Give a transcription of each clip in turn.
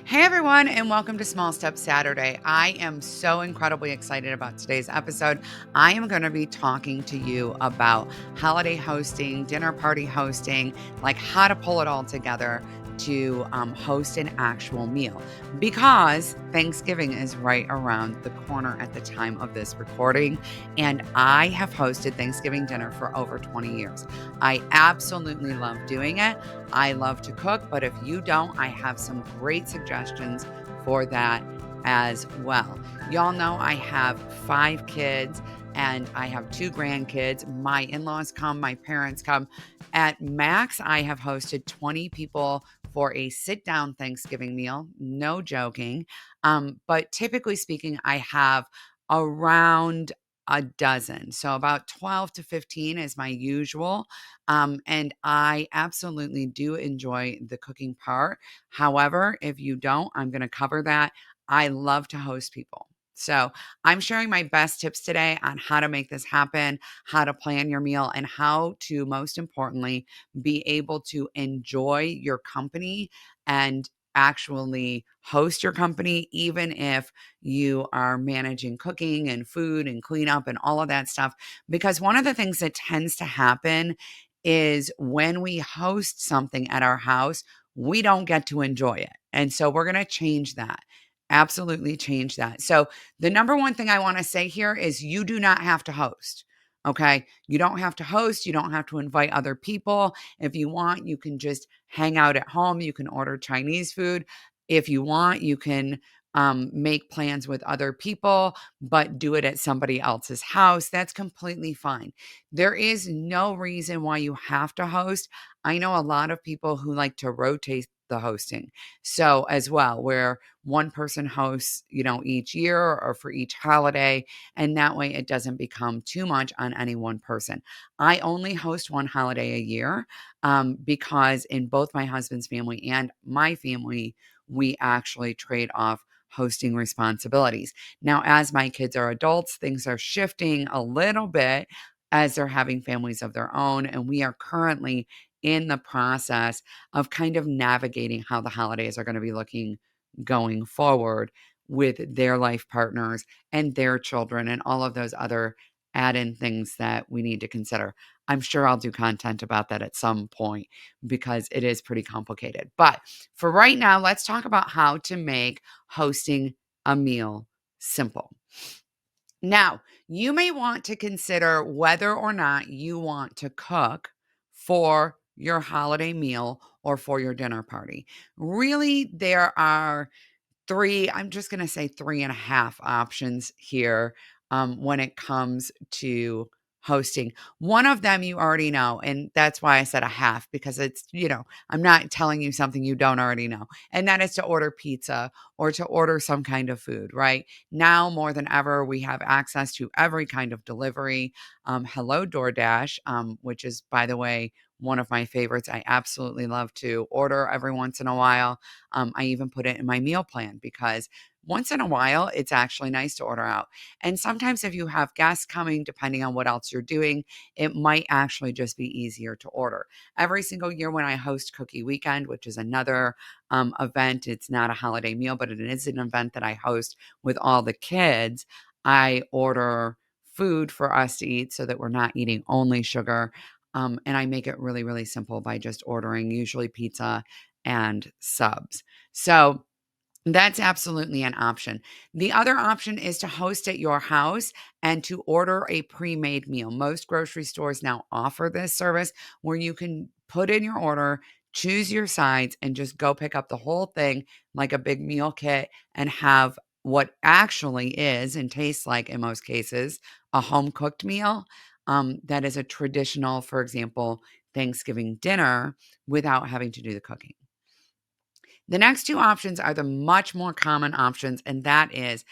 Hey everyone, and welcome to Small Step Saturday. I am so incredibly excited about today's episode. I am going to be talking to you about holiday hosting, dinner party hosting, like how to pull it all together to host an actual meal because Thanksgiving is right around the corner at the time of this recording. And I have hosted Thanksgiving dinner for over 20 years. I absolutely love doing it. I love to cook, but if you don't, I have some great suggestions for that as well. Y'all know I have 5 kids and I have 2 grandkids. My in laws come, my parents come. At max, I have hosted 20 people for a sit down Thanksgiving meal. No joking. But typically speaking, I have around a dozen. So about 12 to 15 is my usual. And I absolutely do enjoy the cooking part. However, if you don't, I'm going to cover that. I love to host people. So I'm sharing my best tips today on how to make this happen, how to plan your meal, and how to, most importantly, be able to enjoy your company and actually host your company, even if you are managing cooking and food and cleanup and all of that stuff. Because one of the things that tends to happen is when we host something at our house, we don't get to enjoy it. And so we're going to change that. Absolutely change that. So, the number one thing I want to say here is you do not have to host. Okay. You don't have to host. You don't have to invite other people. If you want, you can just hang out at home. You can order Chinese food. If you want, you can make plans with other people, but do it at somebody else's house. That's completely fine. There is no reason why you have to host. I know a lot of people who like to rotate the hosting. So as well, where one person hosts, each year or for each holiday, and that way it doesn't become too much on any one person. I only host one holiday a year because in both my husband's family and my family, we actually trade off hosting responsibilities. Now, as my kids are adults, things are shifting a little bit as they're having families of their own. And we are currently in the process of kind of navigating how the holidays are going to be looking going forward with their life partners and their children and all of those other add in things that we need to consider. I'm sure I'll do content about that at some point because it is pretty complicated. But for right now, let's talk about how to make hosting a meal simple. Now, you may want to consider whether or not you want to cook for your holiday meal or for your dinner party. Really, there are I'm just going to say three and a half options here when it comes to hosting. One of them you already know, and that's why I said a half because I'm not telling you something you don't already know. And that is to order pizza or to order some kind of food, right? Now more than ever, we have access to every kind of delivery. Hello, DoorDash, which is, by the way, one of my favorites. I absolutely love to order every once in a while. I even put it in my meal plan because once in a while, it's actually nice to order out. And sometimes, if you have guests coming, depending on what else you're doing, it might actually just be easier to order. Every single year, when I host Cookie Weekend, which is another event, it's not a holiday meal, but it is an event that I host with all the kids. I order food for us to eat so that we're not eating only sugar. And I make it really, really simple by just ordering usually pizza and subs. So that's absolutely an option. The other option is to host at your house and to order a pre-made meal. Most grocery stores now offer this service where you can put in your order, choose your sides, and just go pick up the whole thing like a big meal kit and have what actually is and tastes like, in most cases, a home cooked meal that is a traditional, for example, Thanksgiving dinner without having to do the cooking. The next two options are the much more common options, and that is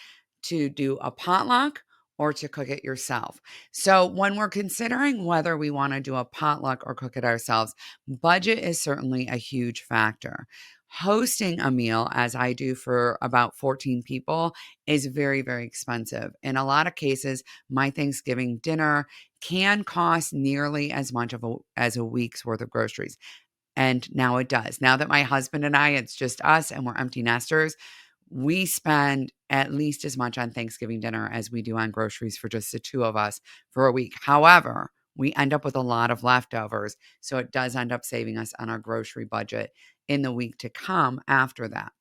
to do a potluck or to cook it yourself. So, when we're considering whether we want to do a potluck or cook it ourselves, budget is certainly a huge factor. Hosting a meal, as I do for about 14 people, is very, very expensive. In a lot of cases, my Thanksgiving dinner can cost nearly as much as a week's worth of groceries. And now it does. Now that my husband and I, it's just us and we're empty nesters, we spend at least as much on Thanksgiving dinner as we do on groceries for just the two of us for a week. However, we end up with a lot of leftovers. So it does end up saving us on our grocery budget in the week to come after that.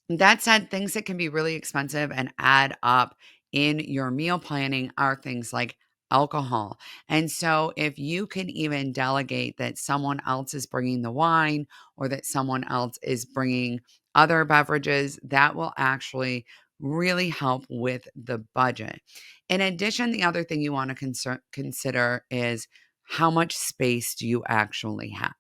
That said, things that can be really expensive and add up in your meal planning are things like alcohol. And so, if you can even delegate that someone else is bringing the wine or that someone else is bringing other beverages, that will actually really help with the budget. In addition, the other thing you want to consider is how much space do you actually have?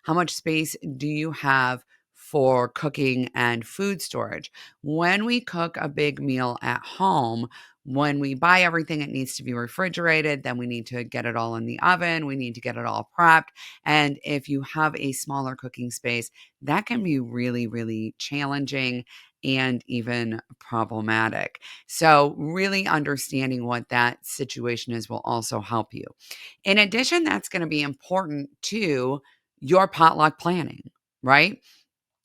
How much space do you have for cooking and food storage? When we cook a big meal at home, when we buy everything, it needs to be refrigerated. Then we need to get it all in the oven. We need to get it all prepped. And if you have a smaller cooking space, that can be really, really challenging and even problematic. So, really understanding what that situation is will also help you. In addition, that's going to be important to your potluck planning, right?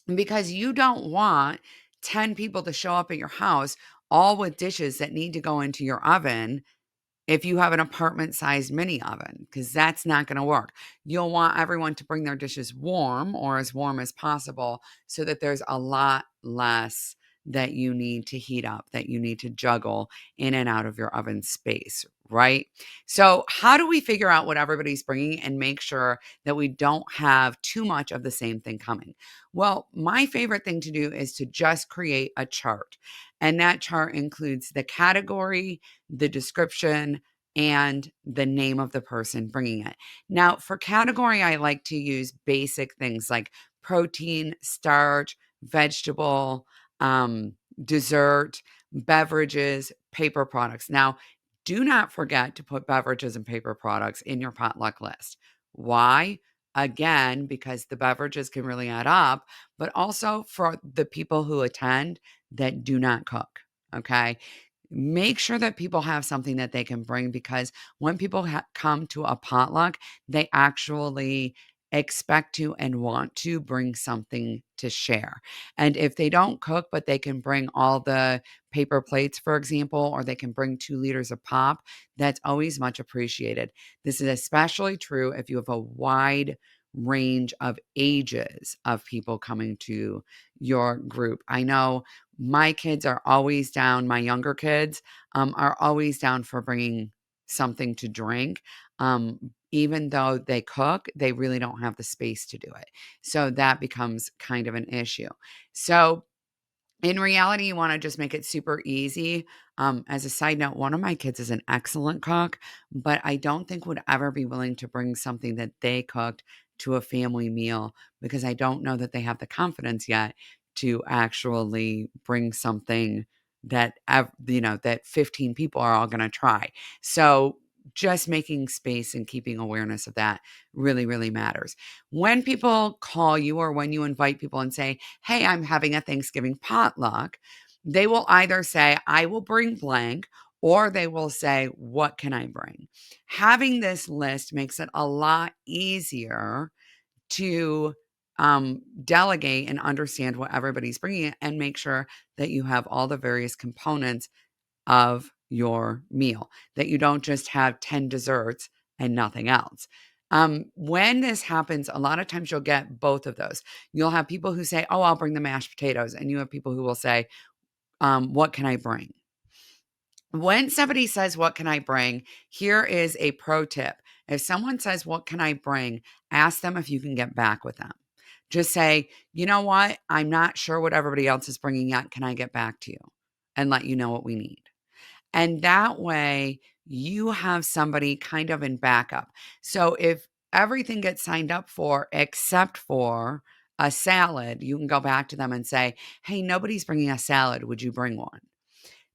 Because you don't want 10 people to show up at your house all with dishes that need to go into your oven if you have an apartment-sized mini oven, because that's not gonna work. You'll want everyone to bring their dishes warm or as warm as possible so that there's a lot less that you need to heat up, that you need to juggle in and out of your oven space, right? So, how do we figure out what everybody's bringing and make sure that we don't have too much of the same thing coming? Well, my favorite thing to do is to just create a chart, and that chart includes the category, the description, and the name of the person bringing it. Now, for category, I like to use basic things like protein, starch, vegetable, um, dessert, beverages, paper products. Now, do not forget to put beverages and paper products in your potluck list. Why? Again, because the beverages can really add up, but also for the people who attend that do not cook. Okay. Make sure that people have something that they can bring because when people come to a potluck, they actually expect to and want to bring something to share. And if they don't cook, but they can bring all the paper plates, for example, or they can bring 2 liters of pop, that's always much appreciated. This is especially true if you have a wide range of ages of people coming to your group. I know my kids are always down, my younger kids are always down for bringing something to drink. Even though they cook, they really don't have the space to do it. So that becomes kind of an issue. So in reality, you wanna just make it super easy. As a side note, one of my kids is an excellent cook, but I don't think would ever be willing to bring something that they cooked to a family meal because I don't know that they have the confidence yet to actually bring something that that 15 people are all gonna try. So, just making space and keeping awareness of that really, really matters. When people call you or when you invite people and say, "Hey, I'm having a Thanksgiving potluck," they will either say, "I will bring blank," or they will say, "What can I bring?" Having this list makes it a lot easier to delegate and understand what everybody's bringing and make sure that you have all the various components of your meal, that you don't just have 10 desserts and nothing else. When this happens, a lot of times you'll get both of those. You'll have people who say, "Oh, I'll bring the mashed potatoes." And you have people who will say, "What can I bring?" When somebody says, "What can I bring?" Here is a pro tip. If someone says, "What can I bring?" Ask them if you can get back with them. Just say, "You know what? I'm not sure what everybody else is bringing yet. Can I get back to you and let you know what we need?" And that way, you have somebody kind of in backup. So if everything gets signed up for except for a salad, you can go back to them and say, "Hey, nobody's bringing a salad. Would you bring one?"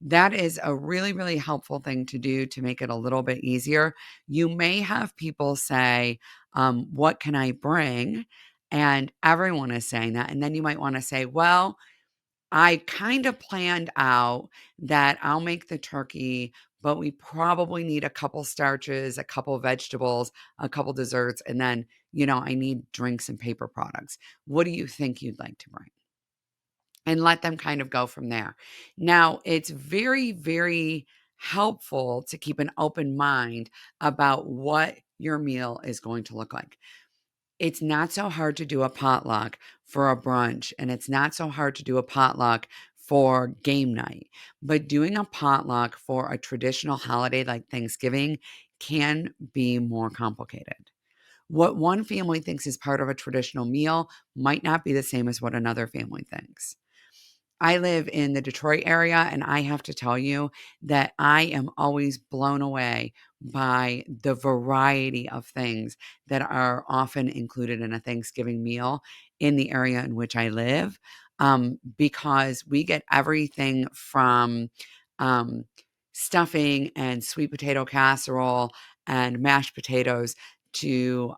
That is a really, really helpful thing to do to make it a little bit easier. You may have people say, "What can I bring?" And everyone is saying that. And then you might want to say, "Well, I kind of planned out that I'll make the turkey, but we probably need a couple starches, a couple vegetables, a couple desserts, and then, I need drinks and paper products. What do you think you'd like to bring? And let them kind of go from there. Now, it's very, very helpful to keep an open mind about what your meal is going to look like. It's not so hard to do a potluck for a brunch, and it's not so hard to do a potluck for game night. But doing a potluck for a traditional holiday like Thanksgiving can be more complicated. What one family thinks is part of a traditional meal might not be the same as what another family thinks. I live in the Detroit area, and I have to tell you that I am always blown away by the variety of things that are often included in a Thanksgiving meal in the area in which I live, because we get everything from um, stuffing and sweet potato casserole and mashed potatoes to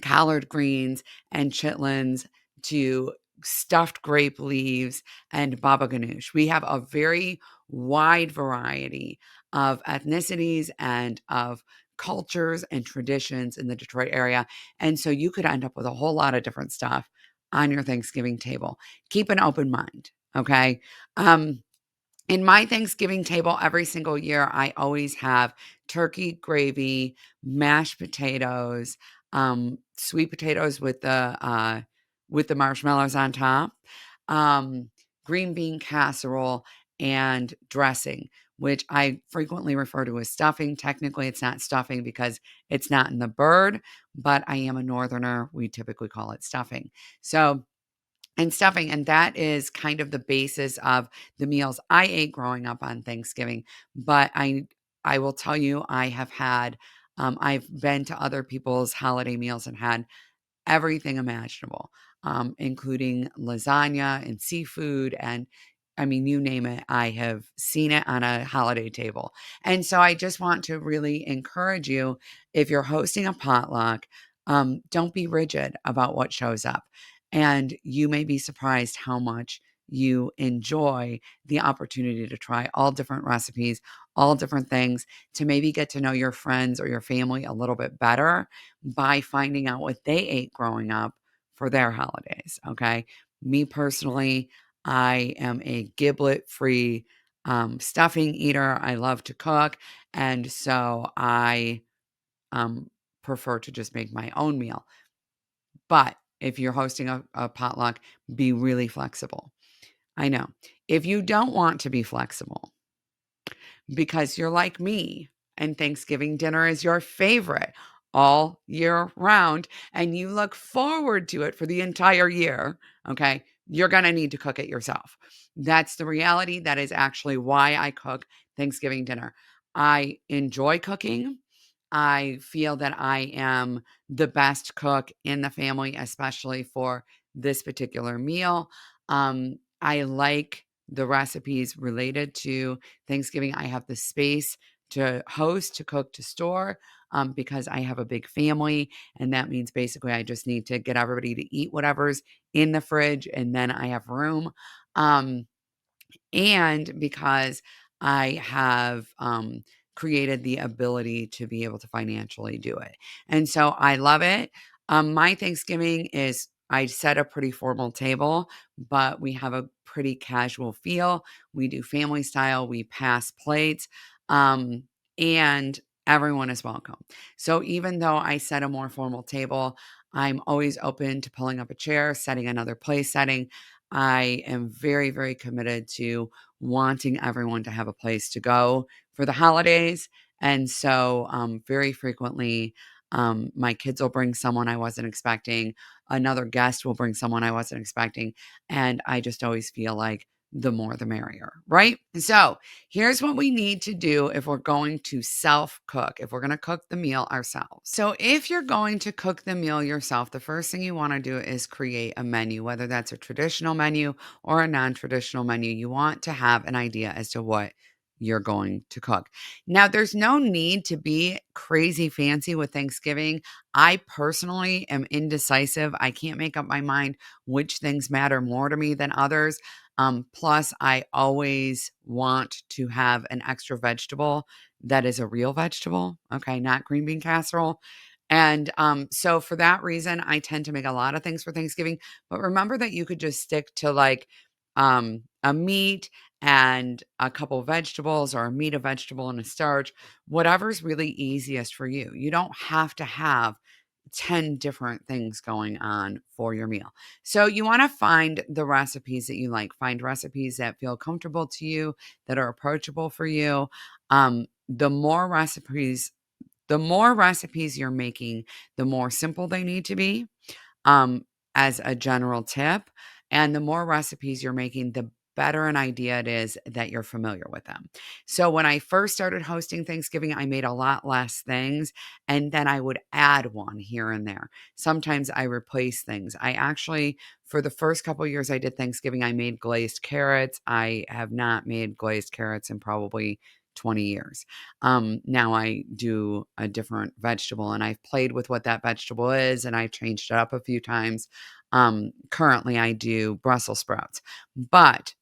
collard greens and chitlins to stuffed grape leaves and baba ganoush. We have a very wide variety of ethnicities and of cultures and traditions in the Detroit area. And so you could end up with a whole lot of different stuff on your Thanksgiving table. Keep an open mind. Okay. In my Thanksgiving table every single year, I always have turkey gravy, mashed potatoes, sweet potatoes with the marshmallows on top, um, green bean casserole, and dressing, which I frequently refer to as stuffing. Technically, it's not stuffing because it's not in the bird, but I am a northerner. We typically call it stuffing. So and stuffing, and that is kind of the basis of the meals I ate growing up on Thanksgiving. But I will tell you, I've been to other people's holiday meals and had everything imaginable, including lasagna and seafood. And I mean, you name it, I have seen it on a holiday table. And so I just want to really encourage you, if you're hosting a potluck, don't be rigid about what shows up. And you may be surprised how much you enjoy the opportunity to try all different recipes, all different things, to maybe get to know your friends or your family a little bit better by finding out what they ate growing up for their holidays. Okay. Me personally, I am a giblet free stuffing eater. I love to cook. And so I um, prefer to just make my own meal. But if you're hosting a potluck, be really flexible. I know. If you don't want to be flexible, because you're like me and Thanksgiving dinner is your favorite all year round and you look forward to it for the entire year, okay, you're going to need to cook it yourself. That's the reality. That is actually why I cook Thanksgiving dinner. I enjoy cooking. I feel that I am the best cook in the family, especially for this particular meal. I like the recipes related to Thanksgiving. I have the space to host, to cook, to store, because I have a big family. And that means basically I just need to get everybody to eat whatever's in the fridge and then I have room. Um, and because I have created the ability to be able to financially do it. And so I love it. My Thanksgiving is, I set a pretty formal table, but we have a pretty casual feel. We do family style, we pass plates, um, and everyone is welcome. So even though I set a more formal table, I'm always open to pulling up a chair, setting another place setting. I am very, very committed to wanting everyone to have a place to go for the holidays. And so, very frequently, my kids will bring someone I wasn't expecting. Another guest will bring someone I wasn't expecting. And I just always feel like the more the merrier, right? So, here's what we need to do if we're going to self cook, if we're going to cook the meal ourselves. So, if you're going to cook the meal yourself, the first thing you want to do is create a menu, whether that's a traditional menu or a non traditional menu. You want to have an idea as to what you're going to cook. Now, there's no need to be crazy fancy with Thanksgiving. I personally am indecisive. I can't make up my mind which things matter more to me than others. Plus, I always want to have an extra vegetable that is a real vegetable. Okay, not green bean casserole. And so for that reason, I tend to make a lot of things for Thanksgiving. But remember that you could just stick to like a meat and a couple vegetables, or a meat, a vegetable, and a starch, whatever's really easiest for you. You don't have to have 10 different things going on for your meal. So you want to find the recipes that you like. Find recipes that feel comfortable to you, that are approachable for you. The more recipes you're making, the more simple they need to be, um, as a general tip. And the more recipes you're making, the better an idea it is that you're familiar with them. So when I first started hosting Thanksgiving, I made a lot less things, and then I would add one here and there. Sometimes I replace things. I actually, for the first couple years I did Thanksgiving, I made glazed carrots. I have not made glazed carrots in probably 20 years. Now I do a different vegetable, and I've played with what that vegetable is, and I've changed it up a few times. Currently I do Brussels sprouts, but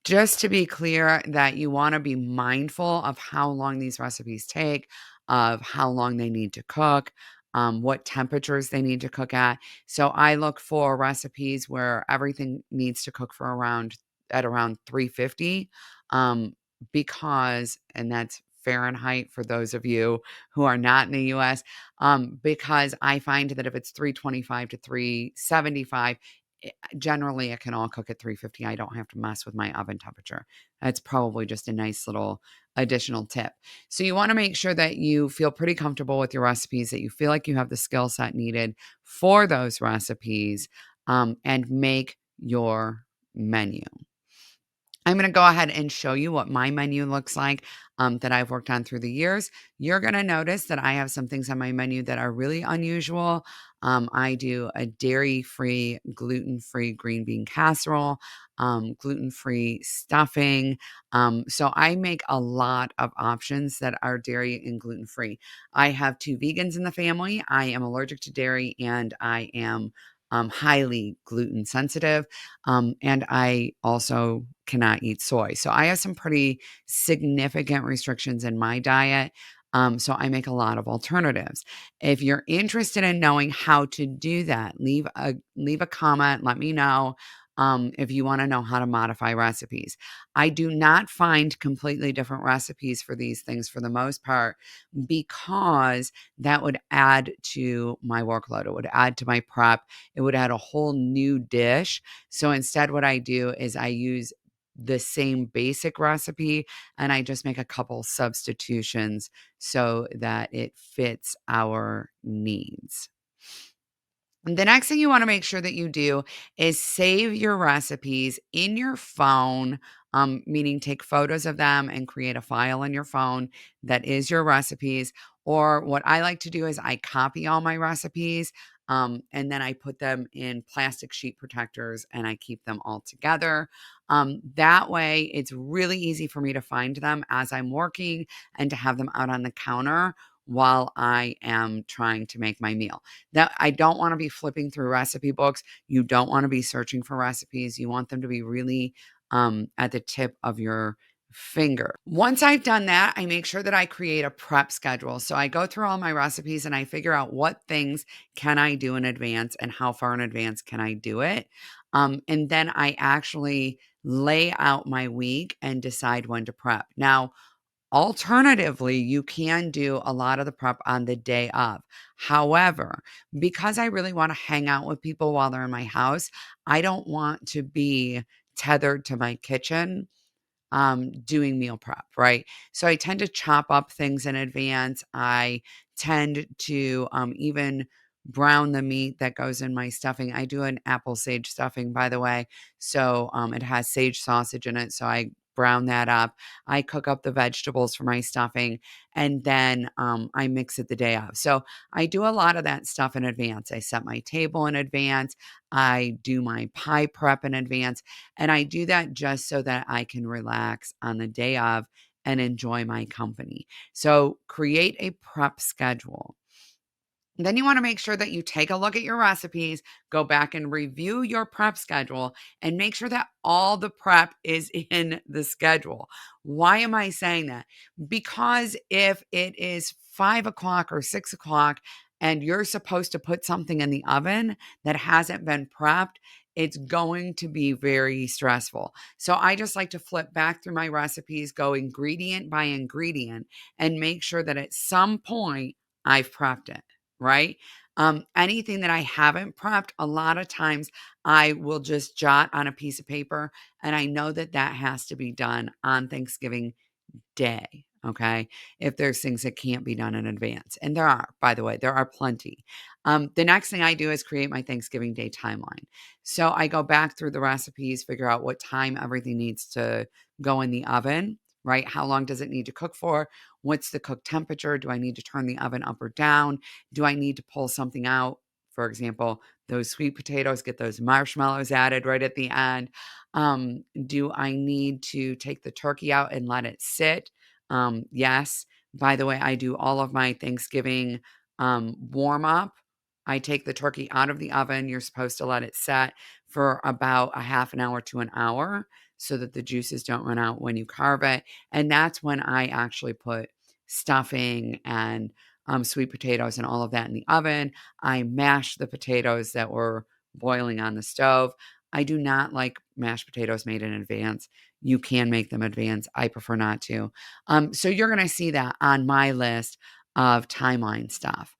just to be clear, that you want to be mindful of how long these recipes take, of how long they need to cook, what temperatures they need to cook at. So I look for recipes where everything needs to cook for around 350, um, because, and that's Fahrenheit for those of you who are not in the US, because I find that if it's 325 to 375, generally it can all cook at 350. I don't have to mess with my oven temperature. That's probably just a nice little additional tip. So you want to make sure that you feel pretty comfortable with your recipes, that you feel like you have the skill set needed for those recipes, and make your menu. I'm going to go ahead and show you what my menu looks like, that I've worked on through the years. You're going to notice that I have some things on my menu that are really unusual. I do a dairy-free, gluten-free green bean casserole, gluten-free stuffing. So I make a lot of options that are dairy and gluten-free. I have two vegans in the family. I am allergic to dairy, and I am highly gluten sensitive. And I also cannot eat soy. So I have some pretty significant restrictions in my diet. So I make a lot of alternatives. If you're interested in knowing how to do that, leave a comment. Let me know. If you want to know how to modify recipes. I do not find completely different recipes for these things for the most part, because that would add to my workload. It would add to my prep. It would add a whole new dish. So instead, what I do is I use the same basic recipe, and I just make a couple substitutions so that it fits our needs. And the next thing you want to make sure that you do is save your recipes in your phone, meaning take photos of them and create a file in your phone that is your recipes. Or what I like to do is I copy all my recipes, and then I put them in plastic sheet protectors, and I keep them all together. That way, it's really easy for me to find them as I'm working, and to have them out on the counter while I am trying to make my meal. That I don't want to be flipping through recipe books. You don't want to be searching for recipes. You want them to be really at the tip of your finger. Once I've done that, I make sure that I create a prep schedule. So I go through all my recipes, and I figure out what things can I do in advance, and how far in advance can I do it. And then I actually lay out my week and decide when to prep. Now, alternatively, you can do a lot of the prep on the day of. However, because I really want to hang out with people while they're in my house, I don't want to be tethered to my kitchen, doing meal prep, right? So I tend to chop up things in advance. I tend to even brown the meat that goes in my stuffing. I do an apple sage stuffing, by the way. So it has sage sausage in it. So I brown that up. I cook up the vegetables for my stuffing, and then I mix it the day of. So I do a lot of that stuff in advance. I set my table in advance. I do my pie prep in advance. And I do that just so that I can relax on the day of and enjoy my company. So create a prep schedule. Then you want to make sure that you take a look at your recipes, go back and review your prep schedule, and make sure that all the prep is in the schedule. Why am I saying that? Because if it is 5 o'clock or 6 o'clock and you're supposed to put something in the oven that hasn't been prepped, it's going to be very stressful. So I just like to flip back through my recipes, go ingredient by ingredient, and make sure that at some point I've prepped it, right? Anything that I haven't prepped, a lot of times I will just jot on a piece of paper, and I know that that has to be done on Thanksgiving day, okay? If there's things that can't be done in advance. And there are, by the way, there are plenty. The next thing I do is create my Thanksgiving Day timeline. So I go back through the recipes, figure out what time everything needs to go in the oven, right? How long does it need to cook for? What's the cook temperature? Do I need to turn the oven up or down? Do I need to pull something out? For example, those sweet potatoes, get those marshmallows added right at the end. Do I need to take the turkey out and let it sit? Yes. By the way, I do all of my Thanksgiving warm up. I take the turkey out of the oven. You're supposed to let it set for about a half an hour to an hour so that the juices don't run out when you carve it. And that's when I actually put stuffing and sweet potatoes and all of that in the oven. I mash the potatoes that were boiling on the stove. I do not like mashed potatoes made in advance. You can make them advance. I prefer not to. So you're going to see that on my list of timeline stuff.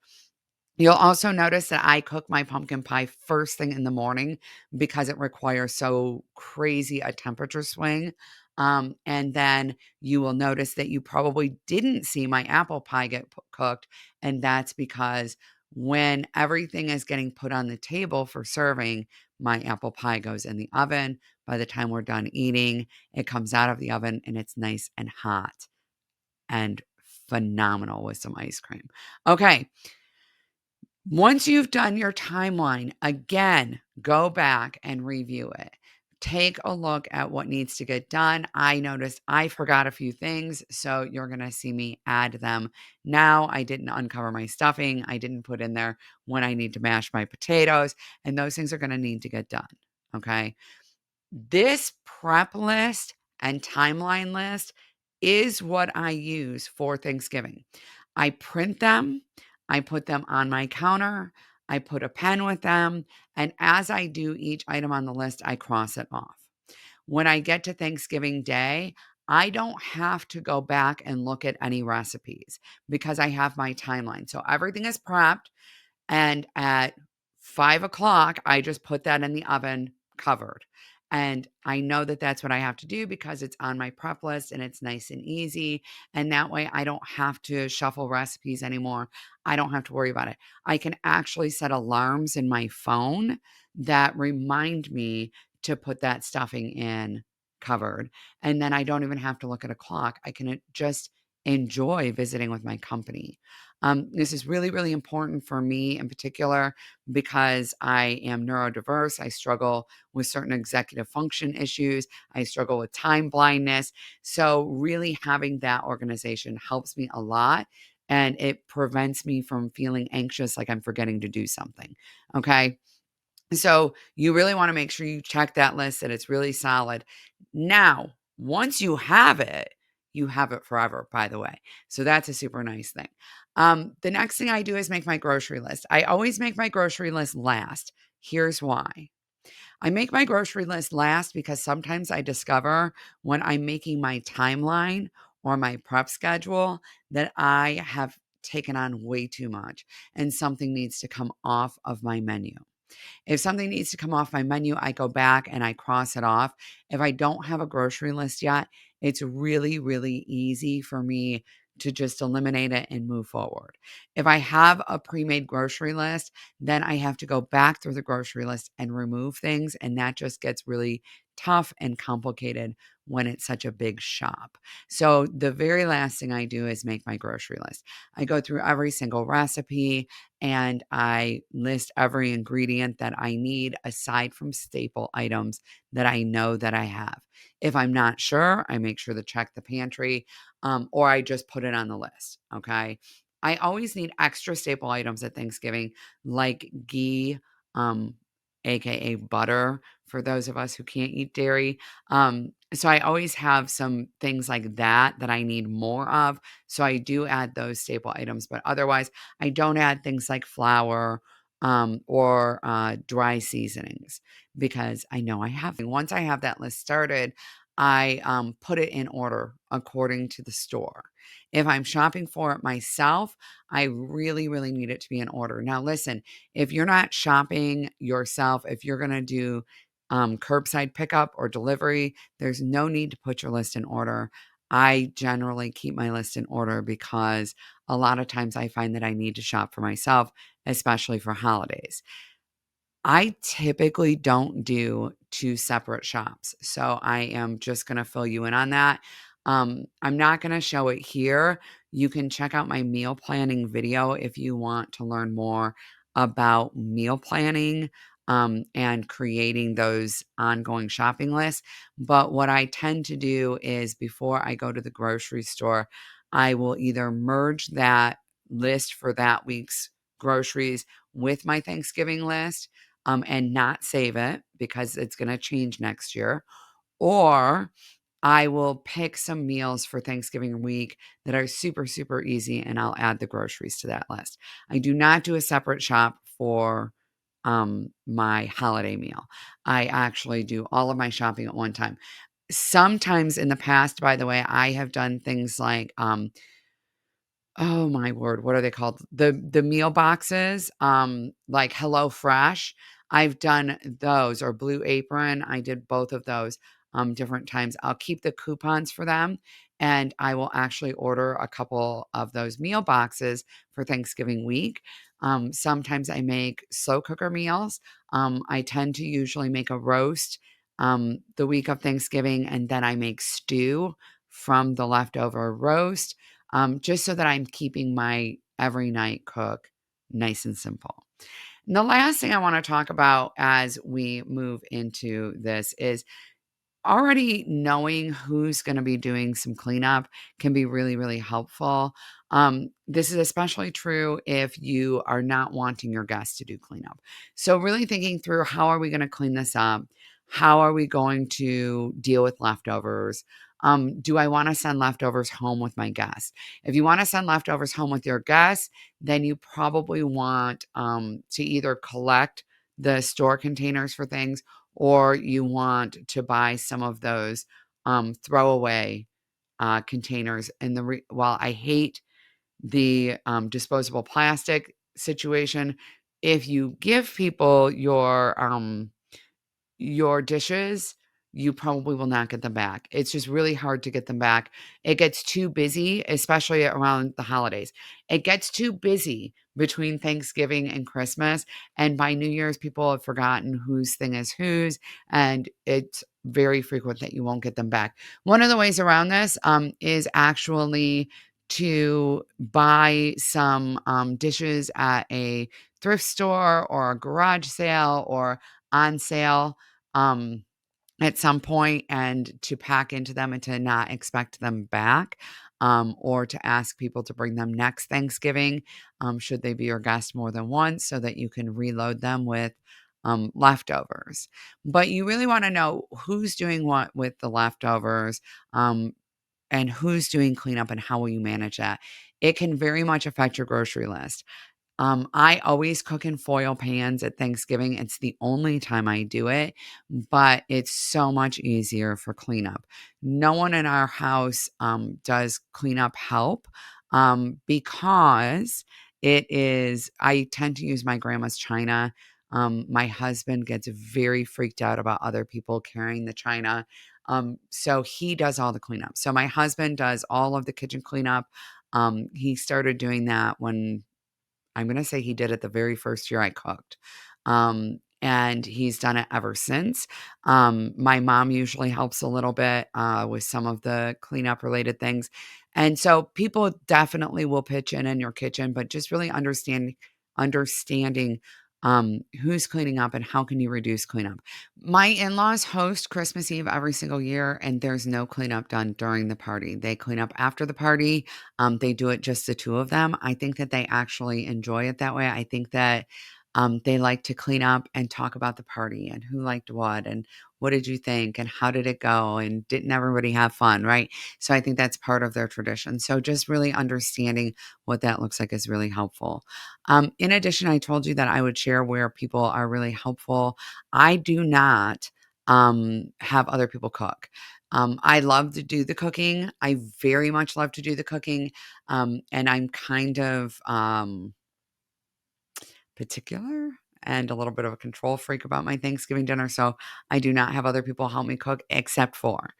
You'll also notice that I cook my pumpkin pie first thing in the morning because it requires so crazy a temperature swing. And then you will notice that you probably didn't see my apple pie get cooked. And that's because when everything is getting put on the table for serving, my apple pie goes in the oven. By the time we're done eating, it comes out of the oven and it's nice and hot and phenomenal with some ice cream. Okay. Once you've done your timeline, again, go back and review it. Take a look at what needs to get done. I noticed I forgot a few things, so you're going to see me add them now. I didn't uncover my stuffing. I didn't put in there when I need to mash my potatoes, and those things are going to need to get done. Okay. This prep list and timeline list is what I use for Thanksgiving. I print them, I put them on my counter, I put a pen with them, and as I do each item on the list, I cross it off. When I get to Thanksgiving Day, I don't have to go back and look at any recipes because I have my timeline. So everything is prepped. And at 5 o'clock, I just put that in the oven covered. And I know that that's what I have to do because it's on my prep list and it's nice and easy. And that way I don't have to shuffle recipes anymore. I don't have to worry about it. I can actually set alarms in my phone that remind me to put that stuffing in covered. And then I don't even have to look at a clock. I can just enjoy visiting with my company. This is really, really important for me in particular because I am neurodiverse. I struggle with certain executive function issues. I struggle with time blindness. So, really having that organization helps me a lot and it prevents me from feeling anxious like I'm forgetting to do something. Okay. So, you really want to make sure you check that list and it's really solid. Now, once you have it forever, by the way. So that's a super nice thing. The next thing I do is make my grocery list. I always make my grocery list last. Here's why. I make my grocery list last because sometimes I discover when I'm making my timeline or my prep schedule that I have taken on way too much and something needs to come off of my menu. If something needs to come off my menu, I go back and I cross it off. If I don't have a grocery list yet, it's really, really easy for me to just eliminate it and move forward. If I have a pre made grocery list, then I have to go back through the grocery list and remove things. And that just gets really tough and complicated when it's such a big shop. So the very last thing I do is make my grocery list. I go through every single recipe and I list every ingredient that I need aside from staple items that I know that I have. If I'm not sure, I make sure to check the pantry or I just put it on the list. Okay. I always need extra staple items at Thanksgiving, like ghee, um, aka butter, for those of us who can't eat dairy. So I always have some things like that I need more of. So I do add those staple items, but otherwise I don't add things like flour or dry seasonings because I know I have. Once I have that list started, I put it in order according to the store. If I'm shopping for it myself, I really, really need it to be in order. Now, listen, if you're not shopping yourself, if you're going to do curbside pickup or delivery, there's no need to put your list in order. I generally keep my list in order because a lot of times I find that I need to shop for myself, especially for holidays. I typically don't do 2 separate shops, so I am just gonna fill you in on that. I'm not gonna show it here. You can check out my meal planning video if you want to learn more about meal planning, and creating those ongoing shopping lists, but what I tend to do is before I go to the grocery store, I will either merge that list for that week's groceries with my Thanksgiving list, and not save it because it's going to change next year. Or I will pick some meals for Thanksgiving week that are super, super easy and I'll add the groceries to that list. I do not do a separate shop for my holiday meal. I actually do all of my shopping at one time. Sometimes in the past, by the way, I have done things like oh my word, what are they called? The meal boxes, like HelloFresh. I've done those or Blue Apron. I did both of those different times. I'll keep the coupons for them and I will actually order a couple of those meal boxes for Thanksgiving week. Sometimes I make slow cooker meals. I tend to usually make a roast the week of Thanksgiving and then I make stew from the leftover roast just so that I'm keeping my every night cook nice and simple. And the last thing I want to talk about as we move into this is already knowing who's going to be doing some cleanup can be really, really helpful. This is especially true if you are not wanting your guests to do cleanup. So, really thinking through how are we going to clean this up? How are we going to deal with leftovers? Do I want to send leftovers home with my guests? If you want to send leftovers home with your guests, then you probably want to either collect the store containers for things or you want to buy some of those throwaway containers. And while I hate the disposable plastic situation, if you give people your dishes, you probably will not get them back. It's just really hard to get them back. It gets too busy, especially around the holidays. It gets too busy between Thanksgiving and Christmas. And by New Year's, people have forgotten whose thing is whose. And it's very frequent that you won't get them back. One of the ways around this is actually to buy some dishes at a thrift store or a garage sale or on sale um, at some point and to pack into them and to not expect them back, or to ask people to bring them next Thanksgiving, should they be your guest more than once, so that you can reload them with leftovers. But you really want to know who's doing what with the leftovers. And who's doing cleanup and how will you manage that? It can very much affect your grocery list. I always cook in foil pans at Thanksgiving. It's the only time I do it, but it's so much easier for cleanup. No one in our house does cleanup help because I tend to use my grandma's china. My husband gets very freaked out about other people carrying the china. So he does all the cleanup. So my husband does all of the kitchen cleanup. He started doing that when I'm gonna say he did it the very first year I cooked. And he's done it ever since. My mom usually helps a little bit with some of the cleanup related things. And so people definitely will pitch in your kitchen, but just really understanding who's cleaning up and how can you reduce cleanup. My in-laws host Christmas Eve every single year, and there's no cleanup done during the party. They clean up after the party. They do it just the two of them. I think that they actually enjoy it that way. I think that They like to clean up and talk about the party and who liked what and what did you think and how did it go and didn't everybody have fun, right? So I think that's part of their tradition. So just really understanding what that looks like is really helpful. In addition, I told you that I would share where people are really helpful. I do not have other people cook. I love to do the cooking. I very much love to do the cooking. And I'm kind of particular and a little bit of a control freak about my Thanksgiving dinner. So I do not have other people help me cook except for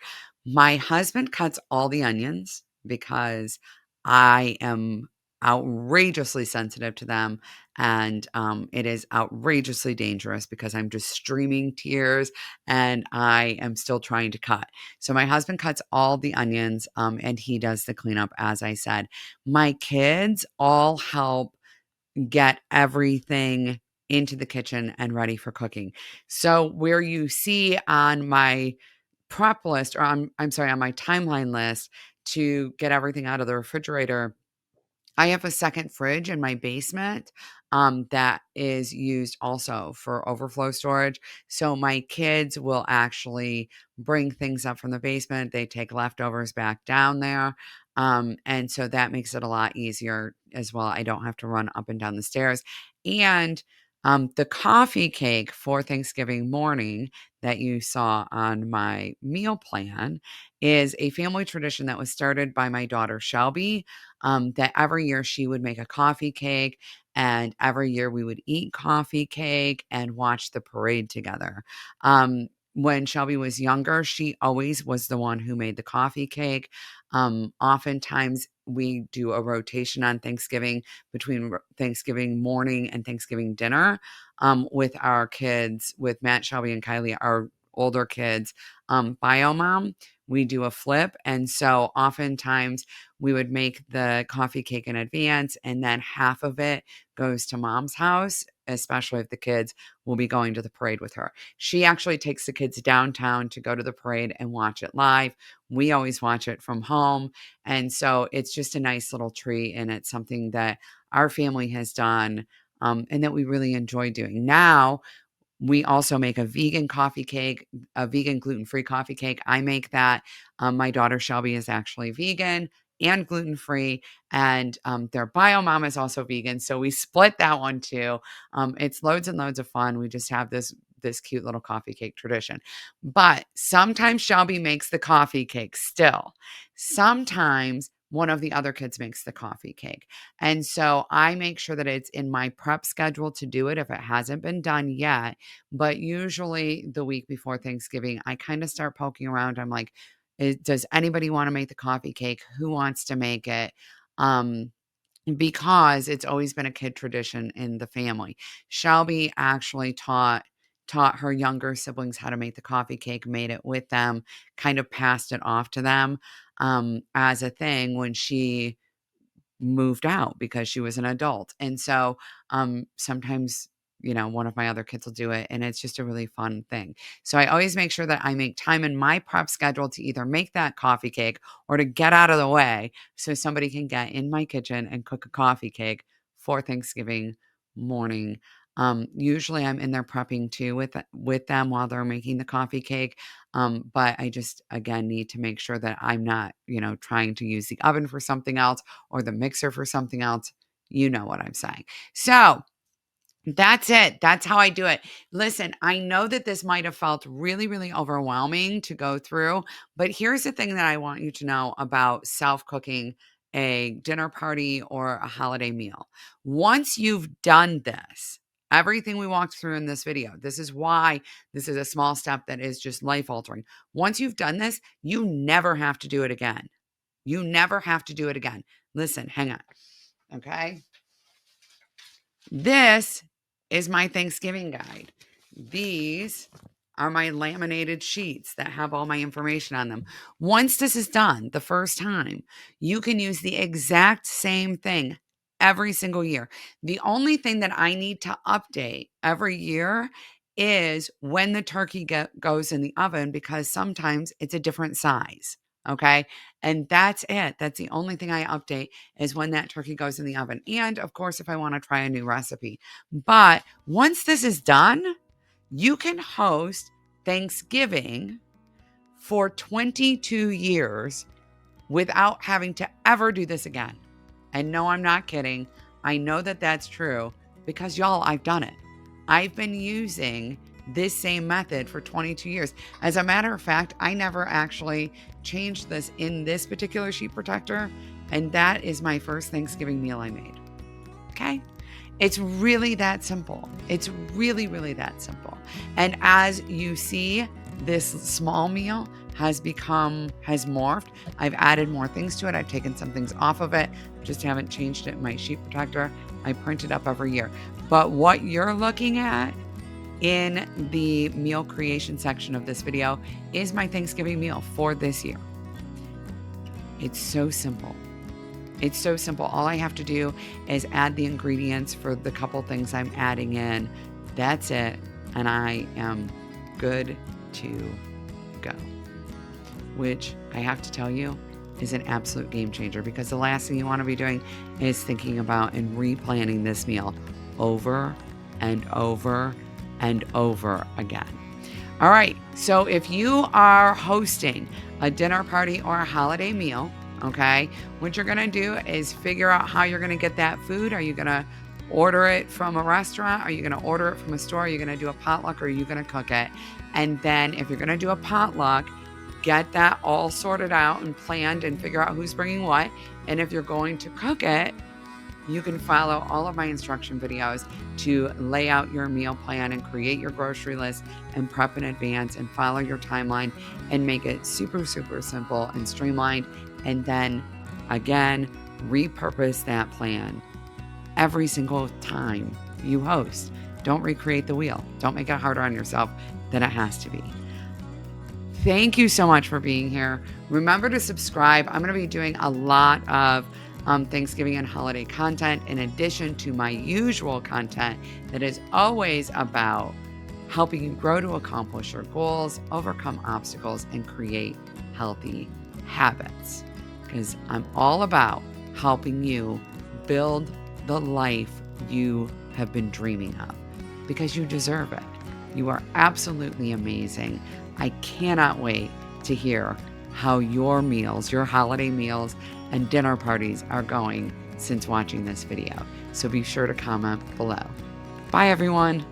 my husband cuts all the onions because I am outrageously sensitive to them. And it is outrageously dangerous because I'm just streaming tears and I am still trying to cut. So my husband cuts all the onions and he does the cleanup, as I said. My kids all help get everything into the kitchen and ready for cooking. So where you see on my prep list or I'm sorry, on my timeline list to get everything out of the refrigerator, I have a second fridge in my basement that is used also for overflow storage. So my kids will actually bring things up from the basement. They take leftovers back down there. And so that makes it a lot easier as well. I don't have to run up and down the stairs. And the coffee cake for Thanksgiving morning that you saw on my meal plan is a family tradition that was started by my daughter Shelby, that every year she would make a coffee cake, and every year we would eat coffee cake and watch the parade together. When Shelby was younger, she always was the one who made the coffee cake. Oftentimes, we do a rotation on Thanksgiving between Thanksgiving morning and Thanksgiving dinner with our kids, with Matt, Shelby, and Kylie, our older kids. Bio mom, we do a flip. And so oftentimes we would make the coffee cake in advance, and then half of it goes to mom's house, especially if the kids will be going to the parade with her. She actually takes the kids downtown to go to the parade and watch it live. We always watch it from home. And so it's just a nice little treat. And it's something that our family has done and that we really enjoy doing. Now, we also make a vegan coffee cake, a vegan gluten-free coffee cake. I make that. My daughter Shelby is actually vegan and gluten-free, and their bio mom is also vegan. So we split that one too. It's loads and loads of fun. We just have this cute little coffee cake tradition. But sometimes Shelby makes the coffee cake still. Sometimes one of the other kids makes the coffee cake. And so I make sure that it's in my prep schedule to do it if it hasn't been done yet. But usually the week before Thanksgiving, I kind of start poking around. I'm like, does anybody want to make the coffee cake? Who wants to make it? Um, because it's always been a kid tradition in the family. Shelby actually taught her younger siblings how to make the coffee cake, made it with them, kind of passed it off to them as a thing when she moved out because she was an adult. And so sometimes, one of my other kids will do it and it's just a really fun thing. So I always make sure that I make time in my prep schedule to either make that coffee cake or to get out of the way so somebody can get in my kitchen and cook a coffee cake for Thanksgiving morning. Usually I'm in there prepping too with them while they're making the coffee cake. But I just again need to make sure that I'm not, trying to use the oven for something else or the mixer for something else. You know what I'm saying. So that's it. That's how I do it. Listen, I know that this might have felt really, really overwhelming to go through, but here's the thing that I want you to know about self cooking a dinner party or a holiday meal. Once you've done this, everything we walked through in this video, this is why this is a small step that is just life altering. Once you've done this, you never have to do it again. You never have to do it again. Listen, hang on. Okay. This is my Thanksgiving guide. These are my laminated sheets that have all my information on them. Once this is done the first time, you can use the exact same thing every single year. The only thing that I need to update every year is when the turkey goes in the oven because sometimes it's a different size. Okay. And that's it. That's the only thing I update is when that turkey goes in the oven. And of course, if I want to try a new recipe. But once this is done, you can host Thanksgiving for 22 years without having to ever do this again. And no, I'm not kidding. I know that that's true because y'all, I've done it. I've been using this same method for 22 years. As a matter of fact, I never actually changed this in this particular sheet protector. And that is my first Thanksgiving meal I made. Okay. It's really that simple. It's really, really that simple. And as you see, this small meal has morphed. I've added more things to it. I've taken some things off of it, just haven't changed it in my sheet protector. I print it up every year. But what you're looking at in the meal creation section of this video is my Thanksgiving meal for this year. It's so simple. It's so simple. All I have to do is add the ingredients for the couple things I'm adding in. That's it. And I am good to go. Which I have to tell you is an absolute game changer, because the last thing you want to be doing is thinking about and replanning this meal over and over and over again. All right. So if you are hosting a dinner party or a holiday meal, okay, what you're going to do is figure out how you're going to get that food. Are you going to order it from a restaurant? Are you going to order it from a store? Are you going to do a potluck, or are you going to cook it? And then if you're going to do a potluck, get that all sorted out and planned and figure out who's bringing what. And if you're going to cook it, you can follow all of my instruction videos to lay out your meal plan and create your grocery list and prep in advance and follow your timeline and make it super, super simple and streamlined. And then again, repurpose that plan every single time you host. Don't recreate the wheel. Don't make it harder on yourself than it has to be. Thank you so much for being here. Remember to subscribe. I'm going to be doing a lot of Thanksgiving and holiday content in addition to my usual content that is always about helping you grow to accomplish your goals, overcome obstacles, and create healthy habits. Because I'm all about helping you build the life you have been dreaming of, because you deserve it. You are absolutely amazing. I cannot wait to hear how your meals, your holiday meals and dinner parties are going since watching this video. So be sure to comment below. Bye, everyone.